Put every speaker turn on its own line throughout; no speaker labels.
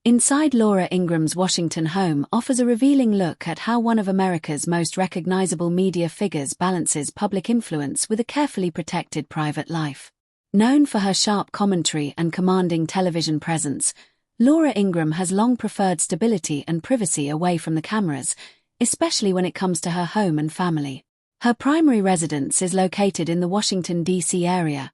Inside Laura Ingram's Washington home offers a revealing look at how one of America's most recognizable media figures balances public influence with a carefully protected private life. Known for her sharp commentary and commanding television presence, Laura Ingraham has long preferred stability and privacy away from the cameras, especially when it comes to her home and family. Her primary residence is located in the Washington, D.C. area,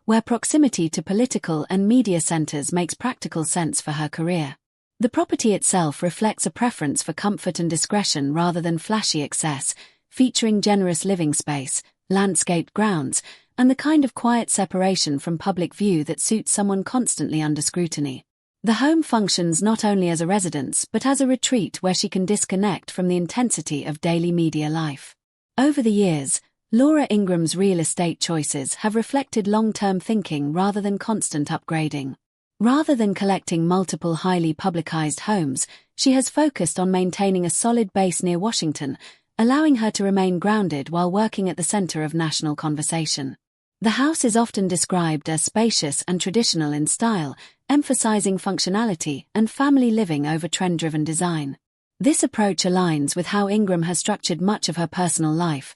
where proximity to political and media centers makes practical sense for her career. The property itself reflects a preference for comfort and discretion rather than flashy excess, featuring generous living space, landscaped grounds, and the kind of quiet separation from public view that suits someone constantly under scrutiny. The home functions not only as a residence but as a retreat where she can disconnect from the intensity of daily media life. Over the years, Laura Ingraham's real estate choices have reflected long-term thinking rather than constant upgrading. Rather than collecting multiple highly publicized homes, she has focused on maintaining a solid base near Washington, allowing her to remain grounded while working at the center of national conversation. The house is often described as spacious and traditional in style, emphasizing functionality and family living over trend-driven design. This approach aligns with how Ingraham has structured much of her personal life: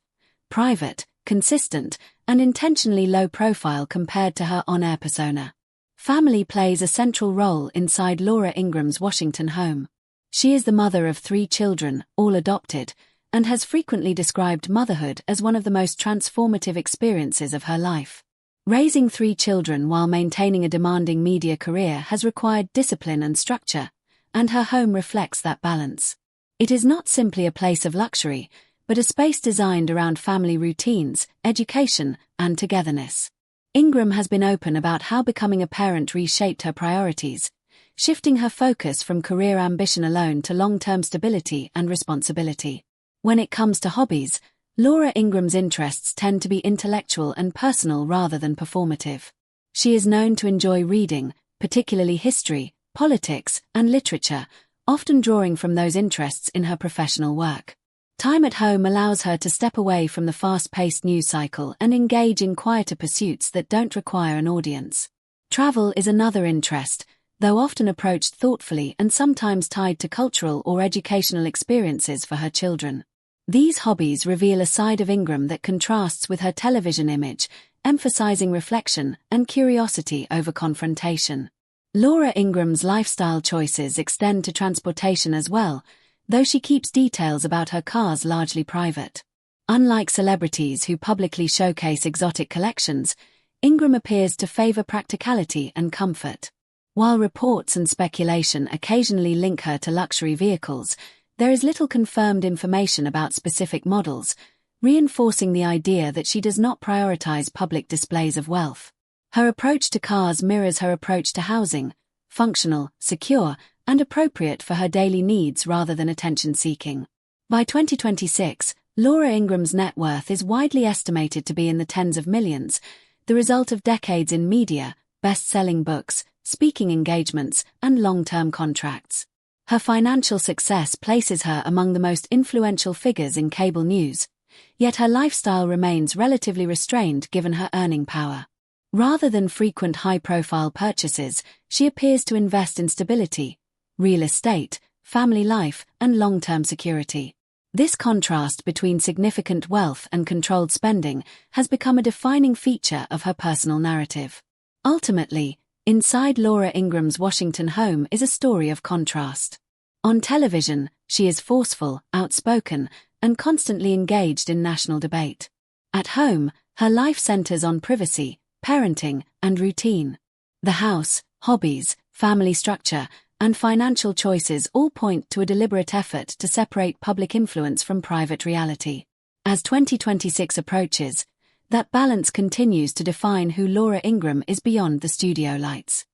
private, consistent, and intentionally low-profile compared to her on-air persona. Family plays a central role inside Laura Ingram's Washington home. She is the mother of 3 children, all adopted, and has frequently described motherhood as one of the most transformative experiences of her life. Raising 3 children while maintaining a demanding media career has required discipline and structure, and her home reflects that balance. It is not simply a place of luxury, but a space designed around family routines, education, and togetherness. Ingraham has been open about how becoming a parent reshaped her priorities, shifting her focus from career ambition alone to long-term stability and responsibility. When it comes to hobbies, Laura Ingraham's interests tend to be intellectual and personal rather than performative. She is known to enjoy reading, particularly history, politics, and literature, often drawing from those interests in her professional work. Time at home allows her to step away from the fast-paced news cycle and engage in quieter pursuits that don't require an audience. Travel is another interest, though often approached thoughtfully and sometimes tied to cultural or educational experiences for her children. These hobbies reveal a side of Ingraham that contrasts with her television image, emphasizing reflection and curiosity over confrontation. Laura Ingraham's lifestyle choices extend to transportation as well, though she keeps details about her cars largely private. Unlike celebrities who publicly showcase exotic collections, Ingraham appears to favor practicality and comfort. While reports and speculation occasionally link her to luxury vehicles, there is little confirmed information about specific models, reinforcing the idea that she does not prioritize public displays of wealth. Her approach to cars mirrors her approach to housing: functional, secure, and appropriate for her daily needs rather than attention-seeking. By 2026, Laura Ingraham's net worth is widely estimated to be in the tens of millions, the result of decades in media, best-selling books, speaking engagements, and long-term contracts. Her financial success places her among the most influential figures in cable news, yet her lifestyle remains relatively restrained given her earning power. Rather than frequent high-profile purchases, she appears to invest in stability, real estate, family life, and long-term security. This contrast between significant wealth and controlled spending has become a defining feature of her personal narrative. Ultimately, inside Laura Ingraham's Washington home is a story of contrast. On television, she is forceful, outspoken, and constantly engaged in national debate. At home, her life centers on privacy, parenting, and routine. The house, hobbies, family structure, and financial choices all point to a deliberate effort to separate public influence from private reality. As 2026 approaches, that balance continues to define who Laura Ingraham is beyond the studio lights.